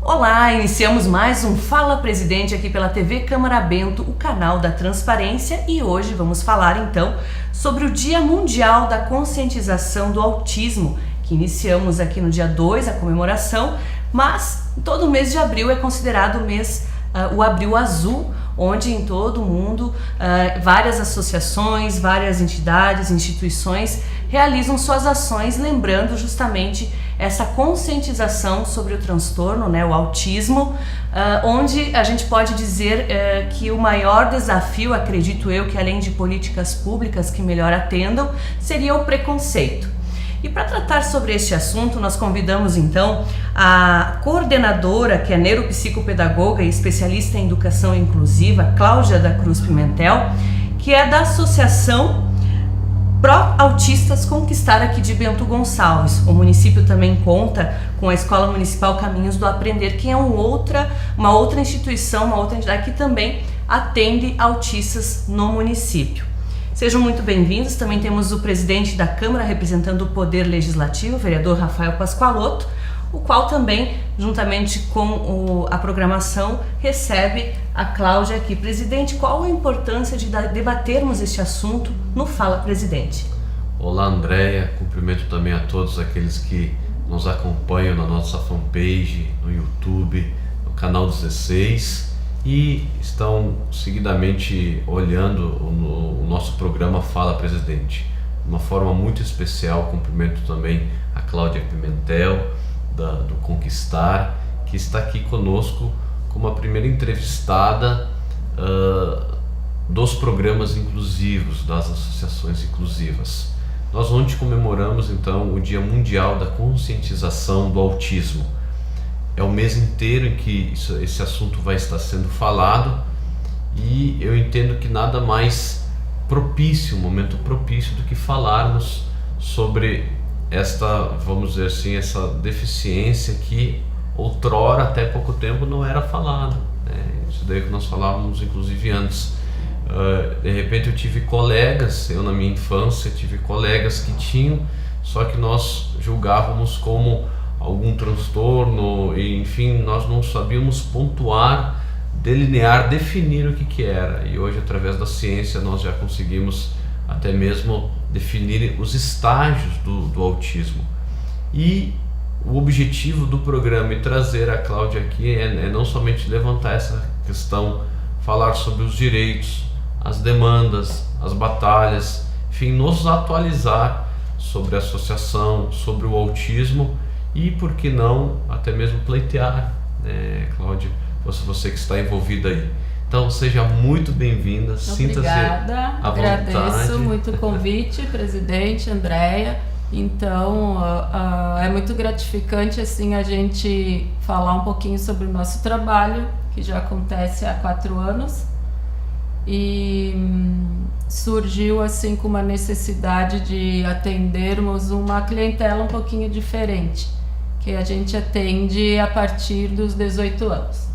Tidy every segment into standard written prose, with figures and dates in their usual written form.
Olá, iniciamos mais um Fala Presidente aqui pela TV Câmara Bento, o canal da transparência, e hoje vamos falar então sobre o Dia Mundial da Conscientização do Autismo, que iniciamos aqui no dia 2 a comemoração, mas todo mês de abril é considerado o mês, o Abril Azul, onde em todo o mundo várias associações, várias entidades, instituições realizam suas ações lembrando justamente essa conscientização sobre o transtorno, o autismo, onde a gente pode dizer que o maior desafio, acredito eu, que além de políticas públicas que melhor atendam, seria o preconceito. E para tratar sobre este assunto, nós convidamos então a coordenadora, que é neuropsicopedagoga e especialista em educação inclusiva, Cláudia da Cruz Pimentel, que é da Associação Pró-Autistas Conquistar aqui de Bento Gonçalves. O município também conta com a Escola Municipal Caminhos do Aprender, que é uma outra instituição, uma outra entidade que também atende autistas no município. Sejam muito bem-vindos. Também temos o presidente da Câmara representando o Poder Legislativo, o vereador Rafael Pascoaloto, o qual também, juntamente com a programação, recebe a Cláudia aqui. Presidente, qual a importância de debatermos este assunto no Fala Presidente? Olá, Andréia. Cumprimento também a todos aqueles que nos acompanham na nossa fanpage, no YouTube, no canal 16 e estão seguidamente olhando o nosso programa Fala Presidente. De uma forma muito especial, cumprimento também a Cláudia Pimentel, do Conquistar, que está aqui conosco como a primeira entrevistada dos programas inclusivos, das associações inclusivas. Nós ontem comemoramos então o Dia Mundial da Conscientização do Autismo. É o mês inteiro em que esse assunto vai estar sendo falado, e eu entendo que nada mais propício, um momento propício do que falarmos sobre esta, vamos dizer assim, essa deficiência que outrora, até pouco tempo, não era falada, Isso daí que nós falávamos inclusive antes. De repente eu tive colegas, eu na minha infância tive colegas que tinham, só que nós julgávamos como algum transtorno, e enfim, nós não sabíamos pontuar, delinear, definir o que era. E hoje, através da ciência, nós já conseguimos até mesmo definir os estágios do autismo. E o objetivo do programa e trazer a Cláudia aqui é não somente levantar essa questão, falar sobre os direitos, as demandas, as batalhas, enfim, nos atualizar sobre a associação, sobre o autismo e, por que não, até mesmo pleitear, Cláudia, você que está envolvida aí. Então, seja muito bem-vinda, sinta-se à vontade. Agradeço muito o convite, presidente, Andréia. Então, é muito gratificante assim a gente falar um pouquinho sobre o nosso trabalho, que já acontece há 4 anos, e surgiu assim com uma necessidade de atendermos uma clientela um pouquinho diferente, que a gente atende a partir dos 18 anos.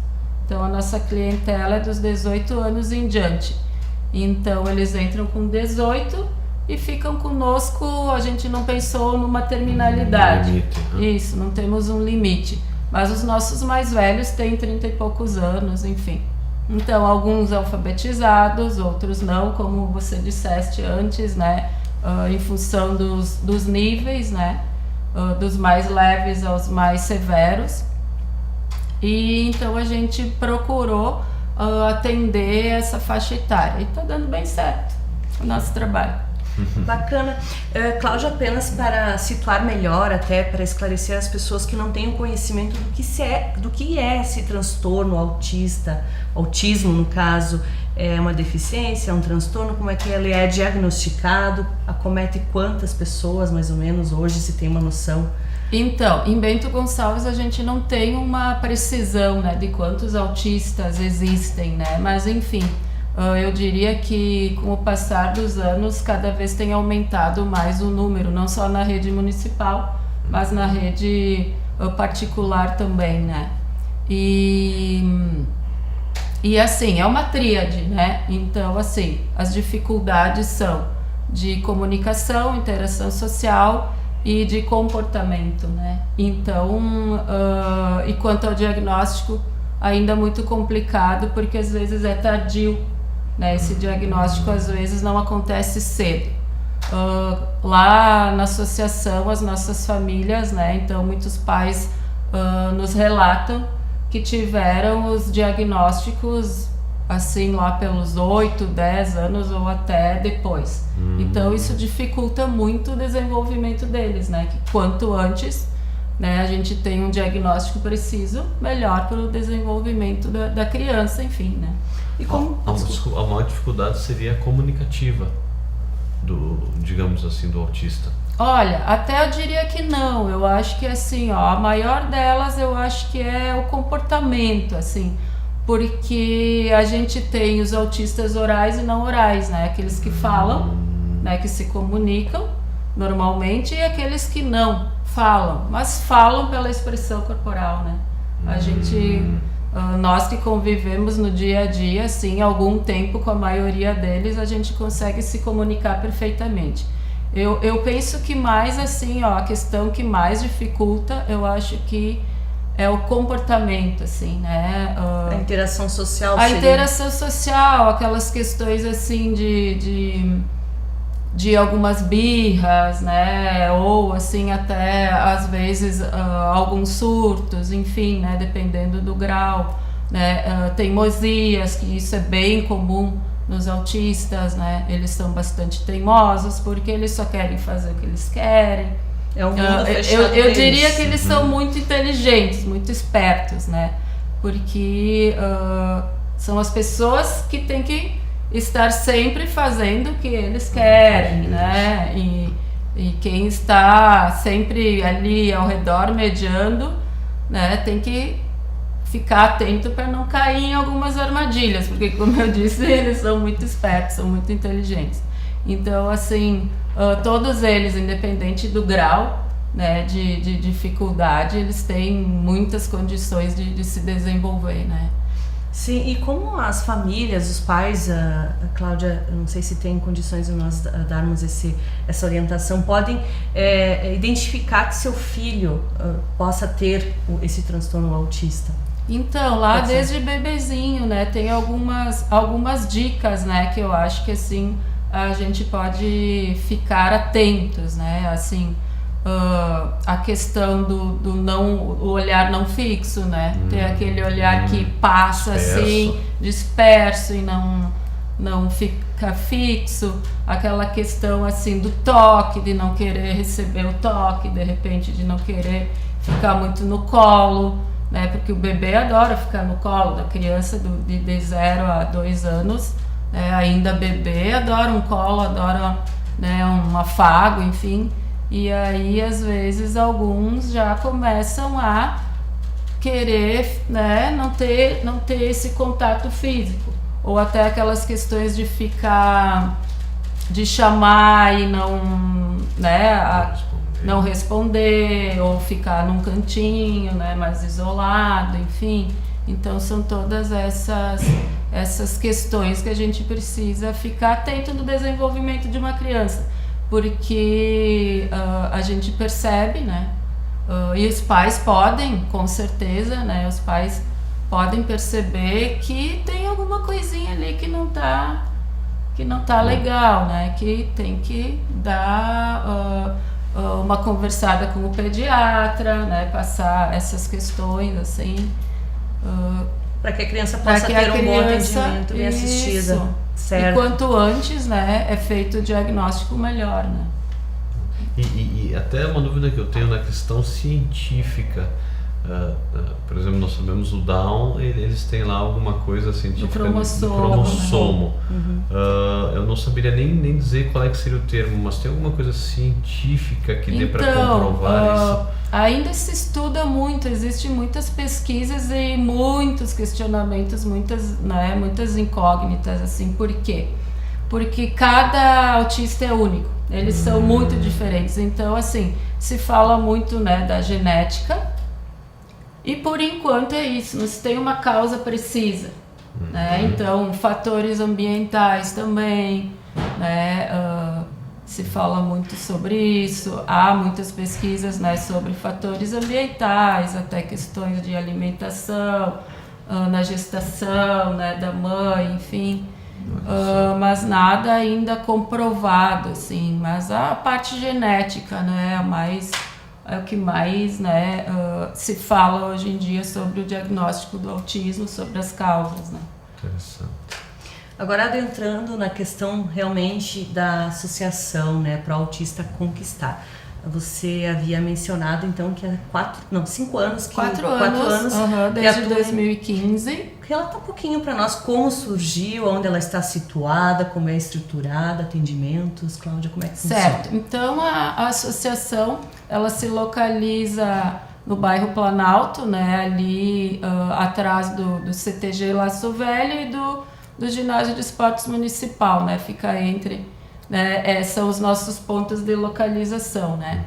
Então a nossa clientela é dos 18 anos em diante. Então eles entram com 18 e ficam conosco. A gente não pensou numa terminalidade. Limite, né? Isso, não temos um limite. Mas os nossos mais velhos têm 30 e poucos anos, enfim. Então alguns alfabetizados, outros não, como você disseste antes, em função dos níveis, dos mais leves aos mais severos. E então a gente procurou atender essa faixa etária, e está dando bem certo o nosso trabalho. Bacana. Cláudia, apenas para situar melhor, até para esclarecer as pessoas que não têm o conhecimento do que é esse transtorno autismo no caso, é uma deficiência, é um transtorno, como é que ele é diagnosticado, acomete quantas pessoas mais ou menos hoje, se tem uma noção? Então, em Bento Gonçalves a gente não tem uma precisão de quantos autistas existem, mas enfim, eu diria que com o passar dos anos cada vez tem aumentado mais o número, não só na rede municipal, mas na rede particular também, E assim, é uma tríade, Então, assim, as dificuldades são de comunicação, interação social e de comportamento, né? Então, e quanto ao diagnóstico, ainda muito complicado, porque às vezes é tardio, né? Esse diagnóstico às vezes não acontece cedo. Lá na associação, as nossas famílias, né? Então muitos pais nos relatam que tiveram os diagnósticos assim lá pelos 8, 10 anos ou até depois. Então isso dificulta muito o desenvolvimento deles, né? Que quanto antes, né, a gente tem um diagnóstico preciso, melhor para o desenvolvimento da criança, enfim, né? E como a maior dificuldade seria a comunicativa digamos assim, do autista? Olha, até eu diria que não. Eu acho que assim, a maior delas eu acho que é o comportamento, assim, porque a gente tem os autistas orais e não orais, né? Aqueles que falam, né, que se comunicam normalmente, e aqueles que não falam, mas falam pela expressão corporal, né? A gente, nós que convivemos no dia a dia, assim, algum tempo com a maioria deles, a gente consegue se comunicar perfeitamente. Eu penso que mais assim, a questão que mais dificulta, eu acho que é o comportamento, assim, né? A interação social. A interação social, aquelas questões assim de algumas birras, né? Ou assim até às vezes alguns surtos, enfim, né? Dependendo do grau, né? Teimosias, que isso é bem comum nos autistas, né? Eles são bastante teimosos porque eles só querem fazer o que eles querem. É um mundo fechado. Eu diria que eles são muito inteligentes, muito espertos, né? Porque são as pessoas que têm que estar sempre fazendo o que eles querem, né? E quem está sempre ali ao redor mediando, né? Tem que ficar atento para não cair em algumas armadilhas, porque como eu disse, eles são muito espertos, são muito inteligentes. Então, assim, todos eles, independente do grau, né, de dificuldade, eles têm muitas condições de se desenvolver, né? Sim, e como as famílias, os pais, Cláudia, eu não sei se tem condições de nós darmos essa orientação, podem identificar que seu filho possa ter esse transtorno autista? Então, lá desde bebezinho, né, tem algumas dicas, né, que eu acho que assim a gente pode ficar atentos, né, assim, a questão o olhar não fixo, né, ter aquele olhar que passa assim, disperso e não fica fixo, aquela questão assim do toque, de não querer receber o toque, de repente de não querer ficar muito no colo, né, porque o bebê adora ficar no colo da criança de 0 a 2 anos, ainda bebê adora um colo, adora, né, um afago, enfim, e aí às vezes alguns já começam a querer, né, não ter esse contato físico, ou até aquelas questões de chamar e não, né, não responder, ou ficar num cantinho, né, mais isolado, enfim. Então são todas essas questões que a gente precisa ficar atento no desenvolvimento de uma criança, porque a gente percebe, né, e os pais podem, com certeza, né, os pais podem perceber que tem alguma coisinha ali que não tá legal, né, que tem que dar uma conversada com o pediatra, né, passar essas questões assim, para que a criança possa ter um bom atendimento, bem assistida. Certo. E quanto antes, né, é feito o diagnóstico, melhor, né? E até uma dúvida que eu tenho na questão científica, por exemplo, nós sabemos o Down, eles têm lá alguma coisa científica do cromossomo. Né? Eu não saberia nem dizer qual é que seria o termo, mas tem alguma coisa científica que dê para comprovar isso? Ainda se estuda muito, existem muitas pesquisas e muitos questionamentos, muitas incógnitas, assim, por quê? Porque cada autista é único, eles são muito diferentes, então assim, se fala muito, né, da genética, e por enquanto é isso, não se tem uma causa precisa, né? Então fatores ambientais também, né? se fala muito sobre isso, há muitas pesquisas, né, sobre fatores ambientais, até questões de alimentação, na gestação, né, da mãe, enfim, mas nada ainda comprovado, assim, mas a parte genética, né, é o que mais, né, se fala hoje em dia sobre o diagnóstico do autismo, sobre as causas, né. Interessante. Agora, adentrando na questão realmente da associação, né, para o autista conquistar. Você havia mencionado, então, que há 5 anos. 4 anos, desde 2015. Relata um pouquinho para nós como surgiu, onde ela está situada, como é estruturada, atendimentos. Cláudia, como é que funciona? Certo. Então, a associação, ela se localiza no bairro Planalto, né, ali atrás do CTG Laço Velho e do ginásio de esportes municipal, né, fica entre, né, são os nossos pontos de localização, né,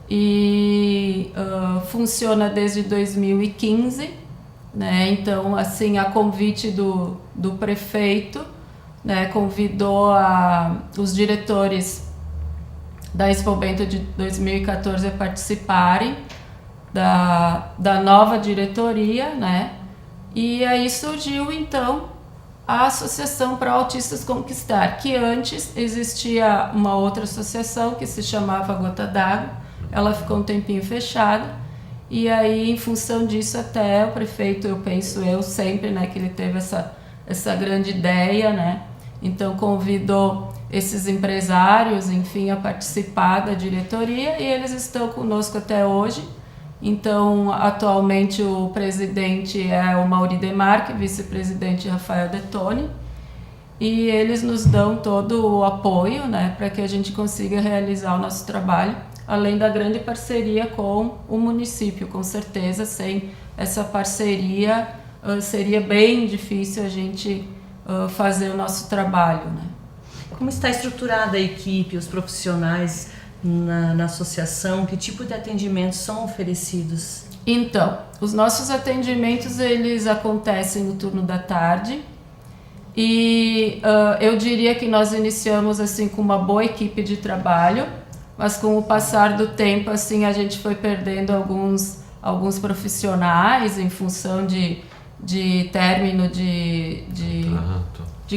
e funciona desde 2015, né, então, assim, a convite do prefeito, né, convidou os diretores da Expo Bento de 2014 a participarem da nova diretoria, né, e aí surgiu, então, a Associação para Autistas Conquistar, que antes existia uma outra associação que se chamava Gota d'Água, ela ficou um tempinho fechada, e aí em função disso até o prefeito, eu penso sempre, né, que ele teve essa grande ideia, né, então convidou esses empresários, enfim, a participar da diretoria, e eles estão conosco até hoje. Então, atualmente o presidente é o Mauri Demarque, vice-presidente Rafael Detoni, e eles nos dão todo o apoio, né, para que a gente consiga realizar o nosso trabalho, além da grande parceria com o município. Com certeza, sem essa parceria seria bem difícil a gente fazer o nosso trabalho, né. Como está estruturada a equipe, os profissionais na associação? Que tipo de atendimentos são oferecidos? Então, os nossos atendimentos, eles acontecem no turno da tarde, e eu diria que nós iniciamos assim com uma boa equipe de trabalho, mas com o passar do tempo, assim, a gente foi perdendo alguns profissionais em função de término de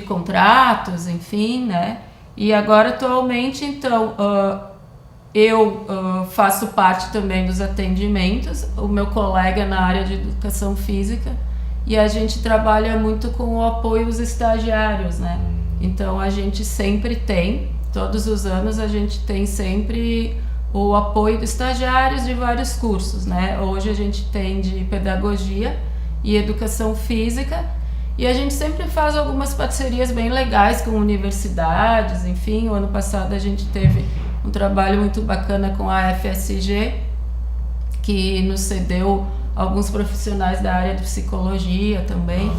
contratos, enfim, né? E agora, atualmente, então, eu faço parte também dos atendimentos, o meu colega na área de educação física, e a gente trabalha muito com o apoio aos estagiários, né? Então a gente sempre tem, todos os anos a gente tem sempre o apoio dos estagiários de vários cursos, né? Hoje a gente tem de pedagogia e educação física, e a gente sempre faz algumas parcerias bem legais com universidades, enfim, o ano passado a gente teve um trabalho muito bacana com a FSG, que nos cedeu alguns profissionais da área de psicologia também.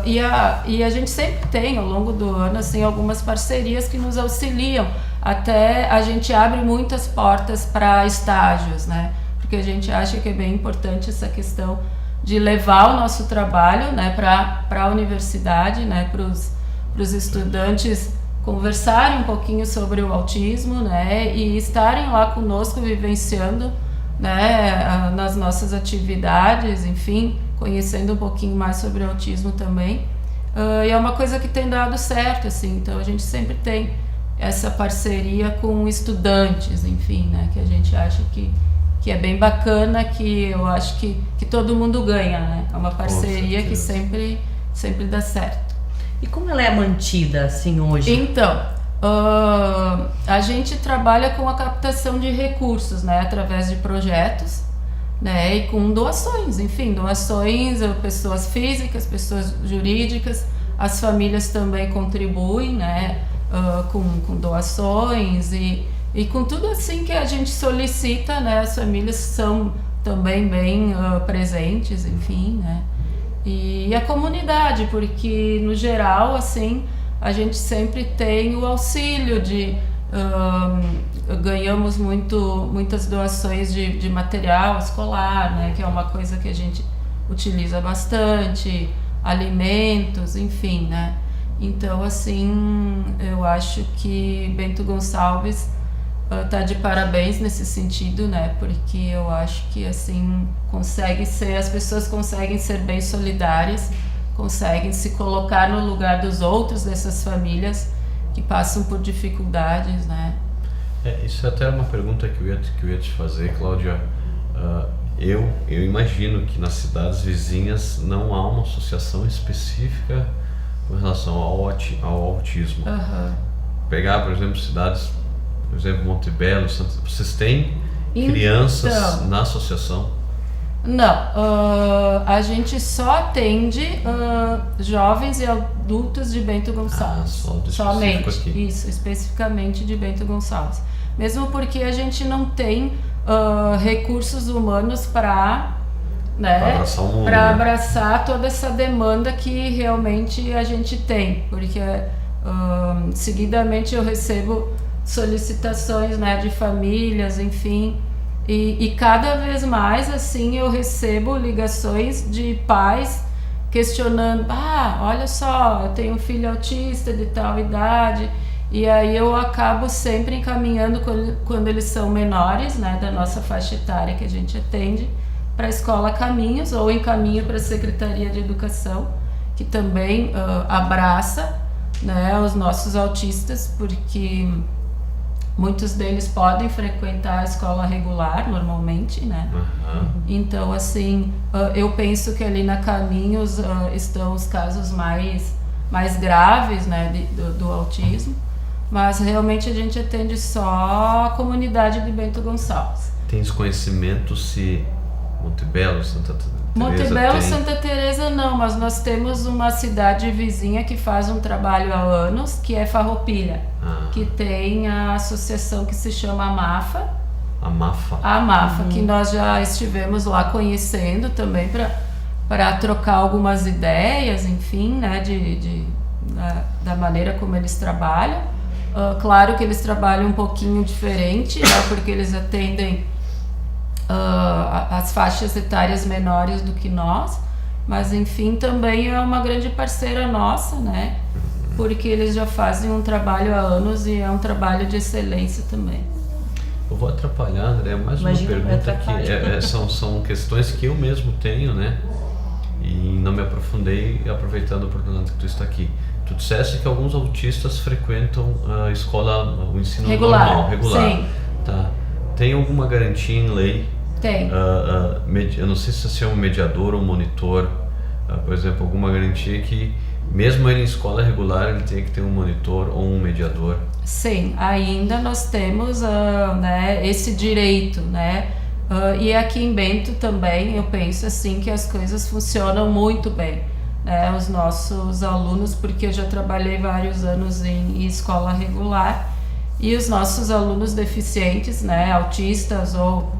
E a gente sempre tem, ao longo do ano, assim, algumas parcerias que nos auxiliam. Até a gente abre muitas portas para estágios, né? Porque a gente acha que é bem importante essa questão de levar o nosso trabalho, né, para a universidade, né, para os estudantes conversarem um pouquinho sobre o autismo, né, e estarem lá conosco vivenciando, né, nas nossas atividades, enfim, conhecendo um pouquinho mais sobre o autismo também. E é uma coisa que tem dado certo, assim, então a gente sempre tem essa parceria com estudantes, enfim, né, que a gente acha que é bem bacana, que eu acho que todo mundo ganha, né, é uma parceria que sempre dá certo. E como ela é mantida, assim, hoje? Então, a gente trabalha com a captação de recursos, né, através de projetos, né, e com doações, enfim, doações, pessoas físicas, pessoas jurídicas, as famílias também contribuem, né, com doações e com tudo assim que a gente solicita, né, as famílias são também bem presentes, enfim, né, e a comunidade, porque no geral, assim, a gente sempre tem o auxílio ganhamos muitas doações de material escolar, né, que é uma coisa que a gente utiliza bastante, alimentos, enfim, né. Então, assim, eu acho que Bento Gonçalves tá de parabéns nesse sentido, né? Porque eu acho que, assim, as pessoas conseguem ser bem solidárias, conseguem se colocar no lugar dos outros, dessas famílias que passam por dificuldades, né? Isso é até uma pergunta que eu ia te fazer, Cláudia. Eu imagino que nas cidades vizinhas não há uma associação específica com relação ao autismo. Pegar, por exemplo, cidades, por exemplo, Monte Belo, vocês têm crianças na associação? Não, a gente só atende jovens e adultos de Bento Gonçalves. Somente, aqui. Isso, especificamente de Bento Gonçalves. Mesmo porque a gente não tem recursos humanos para abraçar toda essa demanda que realmente a gente tem, porque seguidamente eu recebo solicitações, né, de famílias, enfim, e cada vez mais assim eu recebo ligações de pais questionando: olha só, eu tenho um filho autista de tal idade. E aí eu acabo sempre encaminhando quando eles são menores, né, da nossa faixa etária que a gente atende, para a Escola Caminhos, ou encaminho para a Secretaria de Educação, que também abraça, né, os nossos autistas, porque muitos deles podem frequentar a escola regular normalmente, né? Então, assim, eu penso que ali na Caminhos estão os casos mais graves, né, do autismo. Mas realmente a gente atende só a comunidade de Bento Gonçalves. Tens conhecimento se Monte Belo, Santa Teresa Monte Belo, Santa Teresa não, mas nós temos uma cidade vizinha que faz um trabalho há anos, que é Farroupilha, que tem a associação que se chama AMAFA. A AMAFA, que nós já estivemos lá conhecendo também para trocar algumas ideias, enfim, né, da maneira como eles trabalham. Claro que eles trabalham um pouquinho diferente, né, porque eles atendem as faixas etárias menores do que nós, mas enfim, também é uma grande parceira nossa, né, porque eles já fazem um trabalho há anos e é um trabalho de excelência também. Eu vou atrapalhar, André, mais uma pergunta que são questões que eu mesmo tenho, né, e não me aprofundei, aproveitando a oportunidade que tu está aqui. Tu disseste que alguns autistas frequentam a escola, o ensino regular. Sim. Tá. Tem alguma garantia em lei? Tem. Eu não sei se é um mediador ou um monitor, por exemplo, alguma garantia que mesmo ele em escola regular ele tem que ter um monitor ou um mediador? Sim, ainda nós temos né, esse direito, né? E aqui em Bento também eu penso assim que as coisas funcionam muito bem. Os nossos alunos, porque eu já trabalhei vários anos em escola regular, e os nossos alunos deficientes, né, autistas ou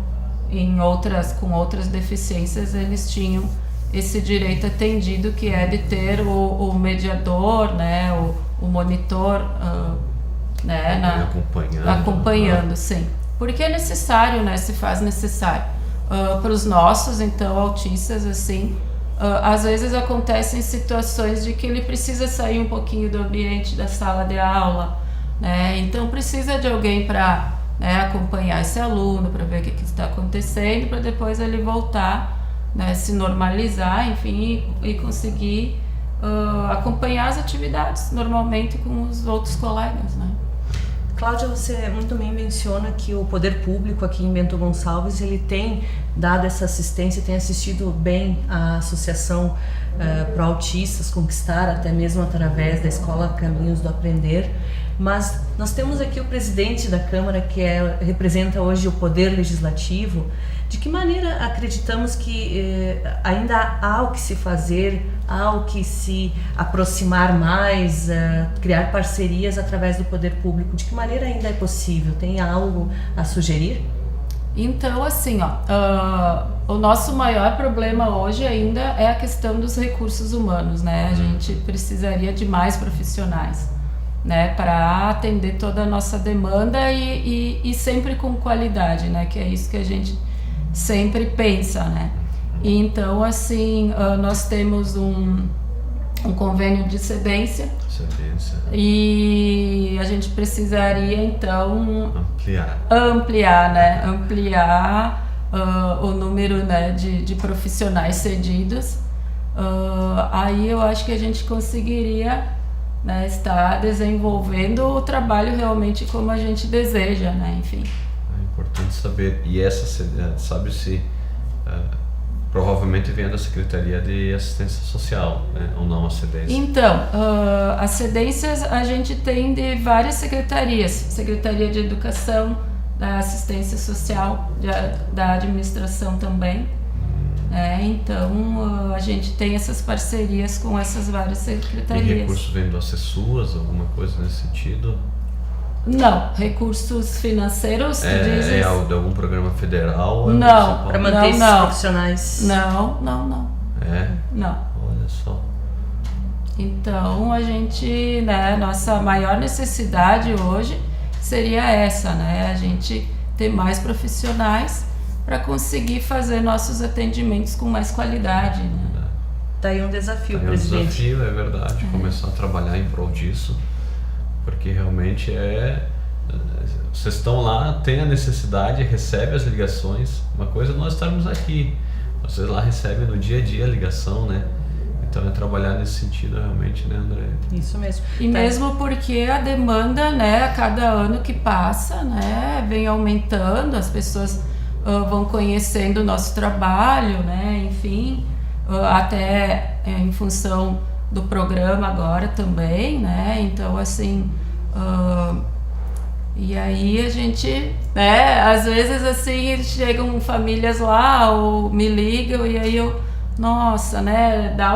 com outras deficiências, eles tinham esse direito atendido, que é de ter o mediador, né, o monitor, né, acompanhando, sim, porque é necessário, né, se faz necessário para os nossos, então, autistas, assim. Às vezes acontecem situações de que ele precisa sair um pouquinho do ambiente da sala de aula, né? Então precisa de alguém para, né, acompanhar esse aluno, para ver o que está acontecendo, para depois ele voltar, né, se normalizar, enfim, e conseguir acompanhar as atividades normalmente com os outros colegas, né? Cláudia, você muito bem menciona que o poder público aqui em Bento Gonçalves, ele tem dado essa assistência, tem assistido bem a associação para autistas conquistar, até mesmo através da Escola Caminhos do Aprender. Mas nós temos aqui o presidente da Câmara, que representa hoje o Poder Legislativo. De que maneira acreditamos que ainda há o que se fazer, há o que se aproximar mais, criar parcerias através do poder público? De que maneira ainda é possível? Tem algo a sugerir? Então, assim, o nosso maior problema hoje ainda é a questão dos recursos humanos, né? A gente precisaria de mais profissionais, né, para atender toda a nossa demanda e sempre com qualidade, né? Que é isso que a gente sempre pensa, né? E então, assim, nós temos um convênio de cedência. E a gente precisaria então ampliar, né? Ampliar o número, né, de profissionais cedidos. Aí eu acho que a gente conseguiria, né, estar desenvolvendo o trabalho realmente como a gente deseja, né? Enfim. É importante saber. E essa, sabe-se, provavelmente vem da Secretaria de Assistência Social, né? Ou não a cedência? Então, as cedências a gente tem de várias secretarias. Secretaria de Educação, da Assistência Social, da Administração também. Então, a gente tem essas parcerias com essas várias secretarias. E recursos vêm do Acessuas, alguma coisa nesse sentido? Não, recursos financeiros, tu dizes? De algum programa federal? Não, para manter esses profissionais? Não. Não. Olha só. Então, a gente, né, nossa maior necessidade hoje seria essa, né? A gente ter mais profissionais para conseguir fazer nossos atendimentos com mais qualidade, né? Tá aí um desafio, presidente. Um desafio, é verdade, começar a trabalhar em prol disso. Porque realmente vocês estão lá, tem a necessidade, recebe as ligações. Uma coisa é nós estarmos aqui, vocês lá recebem no dia a dia a ligação, né? Então é trabalhar nesse sentido realmente, né, André? Isso mesmo. E mesmo porque a demanda, né, a cada ano que passa, né, vem aumentando, as pessoas vão conhecendo o nosso trabalho, né, enfim, até em função do programa agora também, né? Então, assim, e aí a gente, né? Às vezes, assim, chegam famílias lá ou me ligam e aí eu, nossa, né? Dá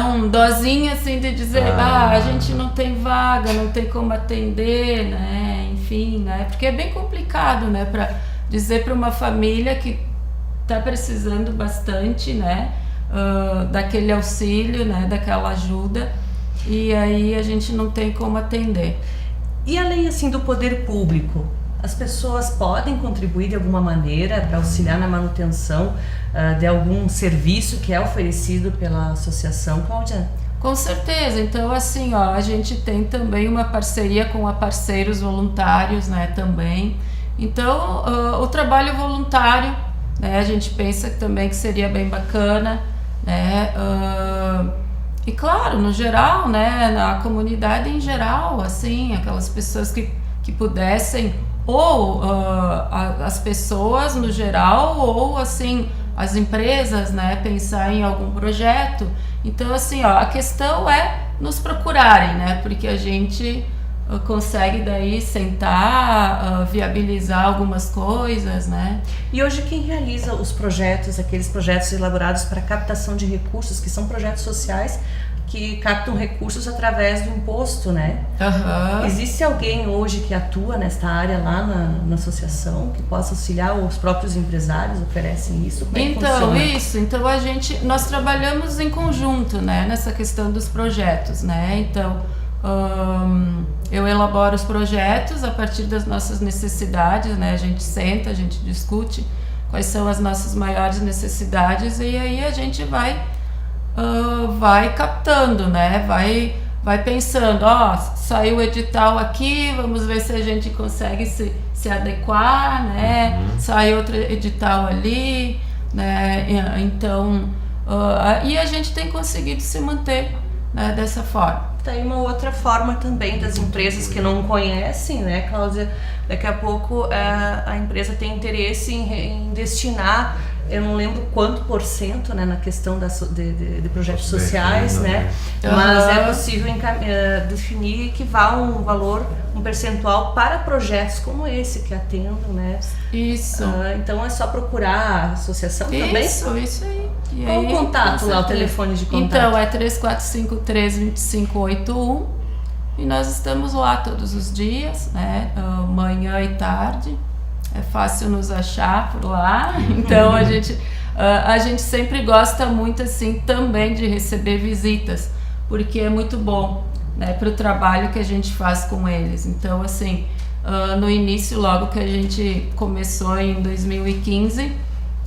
um dozinho, assim, de dizer, a gente não tem vaga, não tem como atender, né? Enfim, né? Porque é bem complicado, né? Para dizer para uma família que está precisando bastante, né? Daquele auxílio, né, daquela ajuda, e aí a gente não tem como atender. E além assim do poder público, as pessoas podem contribuir de alguma maneira para auxiliar na manutenção de algum serviço que é oferecido pela associação, Cláudia? Com certeza. Então, assim, a gente tem também uma parceria com a Parceiros Voluntários, né, também. Então, o trabalho voluntário, né, a gente pensa também que seria bem bacana, né? E claro, no geral, né, na comunidade em geral, assim, aquelas pessoas que pudessem, ou as pessoas no geral, ou assim, as empresas, né, pensar em algum projeto. Então, assim, a questão é nos procurarem, né, porque a gente consegue daí sentar, viabilizar algumas coisas, né? E hoje quem realiza os projetos, aqueles projetos elaborados para captação de recursos, que são projetos sociais que captam recursos através do imposto, né? Uhum. Existe alguém hoje que atua nesta área lá na associação, que possa auxiliar, ou os próprios empresários oferecem isso? Como é que funciona? Então nós trabalhamos em conjunto, né, nessa questão dos projetos, né? Então, eu elaboro os projetos a partir das nossas necessidades, né? A gente senta, a gente discute quais são as nossas maiores necessidades e aí a gente vai captando, né? Vai pensando, saiu o edital aqui, vamos ver se a gente consegue se adequar, né? Sai outro edital ali, né? Então, e a gente tem conseguido se manter, né, dessa forma. Tem uma outra forma também das empresas que não conhecem, né, Cláudia? Daqui a pouco a empresa tem interesse em destinar, eu não lembro quanto %, né, na questão de projetos sociais, né? Mas é possível definir que vá um valor, um percentual para projetos como esse que atendam, né? Isso. Então é só procurar a associação também? Isso aí. E qual o contato lá, o telefone de contato? Então é 3453-2581 e nós estamos lá todos os dias, né? Manhã e tarde. É fácil nos achar por lá. Então a gente sempre gosta muito assim também de receber visitas, porque é muito bom, né, para o trabalho que a gente faz com eles. Então assim, no início, logo que a gente começou em 2015,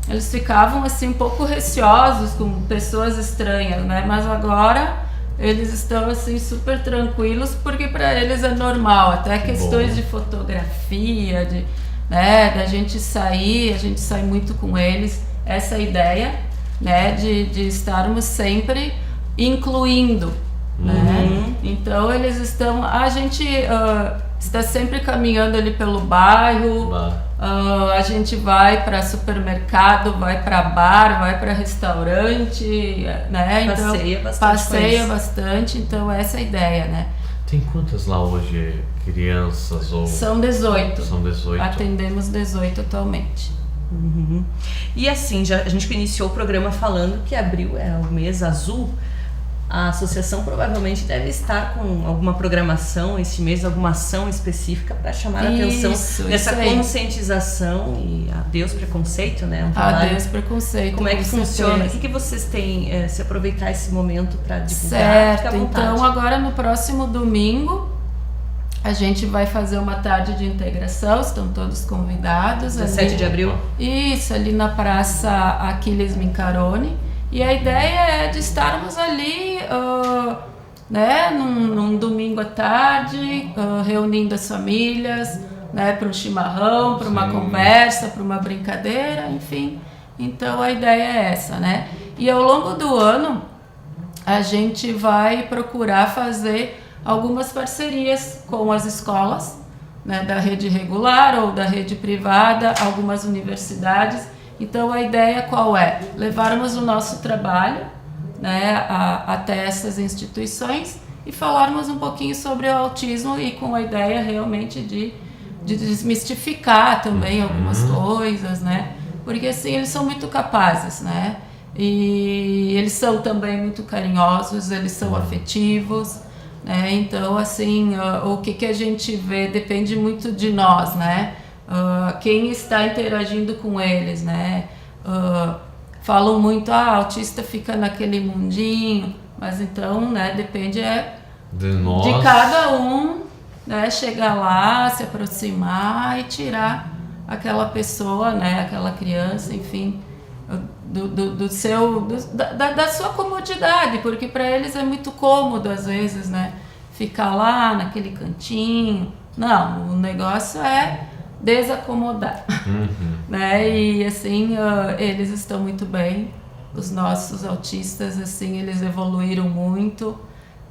eles ficavam assim um pouco receosos com pessoas estranhas, né? Mas agora eles estão assim super tranquilos, porque para eles é normal, até questões de fotografia, né, da gente sair, a gente sai muito com eles, essa ideia, né, de estarmos sempre incluindo, né? Então eles estão, a gente está sempre caminhando ali pelo bairro, a gente vai para supermercado, vai para bar, vai para restaurante, né? Então, passeia bastante, então essa é a ideia, né? Tem quantas lá hoje, crianças? Ou... São 18. São 18. Atendemos 18 atualmente. E assim, a gente iniciou o programa falando que abril é o mês azul. A associação provavelmente deve estar com alguma programação esse mês, alguma ação específica para chamar a atenção nessa conscientização e adeus preconceito, né? Adeus preconceito. Como é que funciona? O que vocês têm, se aproveitar esse momento para divulgar? Certo, então agora no próximo domingo a gente vai fazer uma tarde de integração, estão todos convidados. 17 de abril? Isso, ali na Praça Aquiles Mincarone. E a ideia é de estarmos ali, né, num domingo à tarde, reunindo as famílias, né, para um chimarrão, para uma conversa, para uma brincadeira, enfim. Então a ideia é essa, né? E ao longo do ano a gente vai procurar fazer algumas parcerias com as escolas, né, da rede regular ou da rede privada, algumas universidades. Então a ideia qual é? Levarmos o nosso trabalho, né, até essas instituições e falarmos um pouquinho sobre o autismo e com a ideia realmente de desmistificar também algumas coisas, né? Porque assim, eles são muito capazes, né? E eles são também muito carinhosos, eles são afetivos, né? Então assim, o que a gente vê depende muito de nós, né? Quem está interagindo com eles, né? Falam muito, autista fica naquele mundinho, mas então, né, depende de cada um, né, chegar lá, se aproximar e tirar aquela pessoa, né, aquela criança, enfim, da sua comodidade, porque para eles é muito cômodo às vezes, né, ficar lá naquele cantinho. Não, o negócio é desacomodar, né? E assim, eles estão muito bem, os nossos autistas, assim, eles evoluíram muito,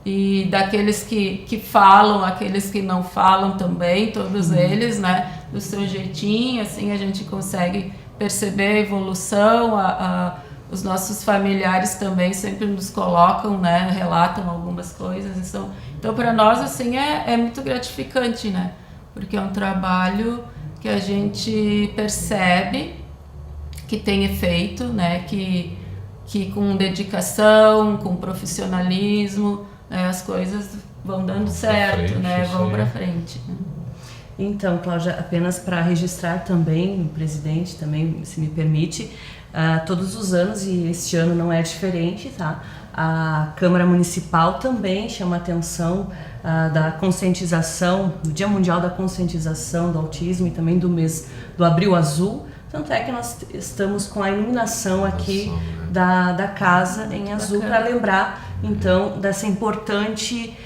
e daqueles que falam, aqueles que não falam também, todos eles, né, do seu jeitinho, assim, a gente consegue perceber a evolução, os nossos familiares também sempre nos colocam, né, relatam algumas coisas, então para nós, assim, é muito gratificante, né, porque é um trabalho que a gente percebe que tem efeito, né? Que com dedicação, com profissionalismo, né? As coisas vão dando certo, né? Vão para frente. Então, Cláudia, apenas para registrar também, o presidente também, se me permite, todos os anos, e este ano não é diferente, tá? A Câmara Municipal também chama a atenção da conscientização, do Dia Mundial da Conscientização do Autismo e também do mês do Abril Azul. Tanto é que nós estamos com a iluminação aqui da casa em azul para lembrar, então, dessa importante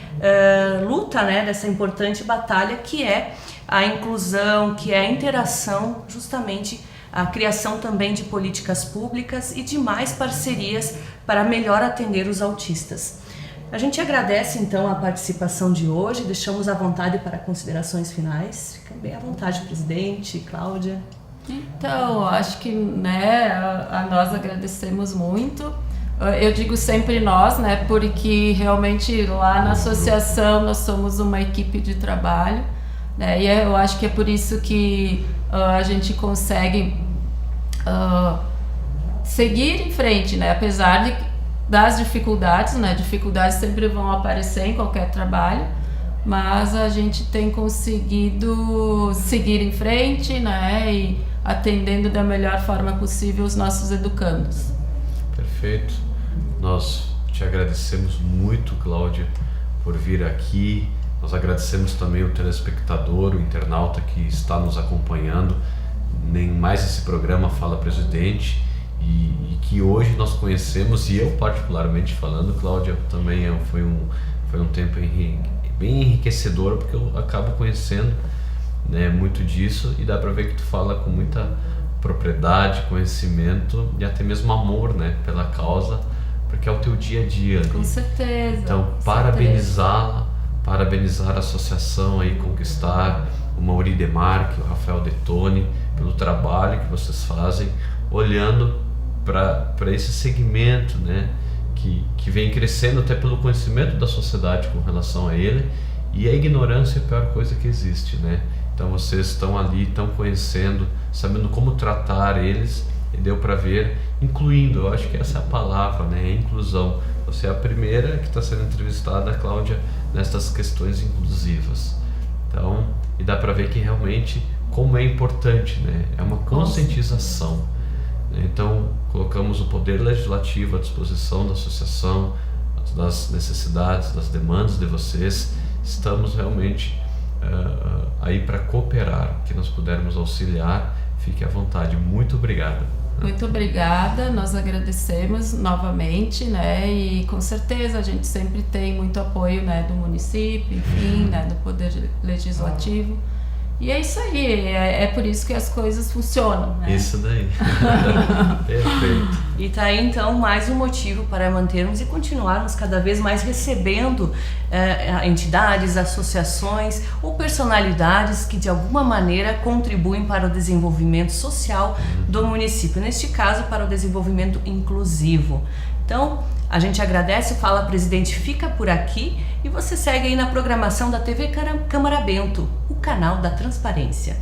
luta, né, dessa importante batalha que é a inclusão, que é a interação, justamente a criação também de políticas públicas e de mais parcerias para melhor atender os autistas. A gente agradece então a participação de hoje, deixamos à vontade para considerações finais. Fica bem à vontade, presidente, Cláudia. Então, acho que, né, a nós agradecemos muito. Eu digo sempre nós, né, porque realmente lá na associação nós somos uma equipe de trabalho, né, e eu acho que é por isso que a gente consegue seguir em frente, né, apesar das dificuldades, né, dificuldades sempre vão aparecer em qualquer trabalho, mas a gente tem conseguido seguir em frente, né, e atendendo da melhor forma possível os nossos educandos. Perfeito. Nós te agradecemos muito, Cláudia, por vir aqui. Nós agradecemos também o telespectador, o internauta que está nos acompanhando. nem mais esse programa Fala Presidente, e que hoje nós conhecemos, e eu particularmente falando, Cláudia, também foi um tempo bem enriquecedor, porque eu acabo conhecendo, né, muito disso, e dá para ver que tu fala com muita propriedade, conhecimento e até mesmo amor, né, pela causa, porque é o teu dia a dia ali. Com certeza. Então, parabenizar a associação aí, Conquistar, o Mauri Demarque, o Rafael Detoni, pelo trabalho que vocês fazem, olhando para esse segmento, né, que vem crescendo até pelo conhecimento da sociedade com relação a ele, e a ignorância é a pior coisa que existe, né? Então vocês estão ali, estão conhecendo, sabendo como tratar eles, e deu para ver, incluindo, eu acho que essa é a palavra, né? A inclusão. Você é a primeira que está sendo entrevistada, Cláudia, nessas questões inclusivas. Então, e dá para ver que realmente como é importante, né? É uma conscientização. Então, colocamos o poder legislativo à disposição da associação, das necessidades, das demandas de vocês. Estamos realmente aí para cooperar, que nós pudermos auxiliar, fique à vontade. Muito obrigado. Muito obrigada, nós agradecemos novamente, né, e com certeza a gente sempre tem muito apoio, né, do município, enfim, né, do Poder Legislativo. E é isso aí, é por isso que as coisas funcionam, né? Isso daí. Perfeito. E tá aí então mais um motivo para mantermos e continuarmos cada vez mais recebendo entidades, associações ou personalidades que de alguma maneira contribuem para o desenvolvimento social do município, neste caso para o desenvolvimento inclusivo. Então, a gente agradece, o Fala Presidente fica por aqui e você segue aí na programação da TV Câmara Bento, o canal da transparência.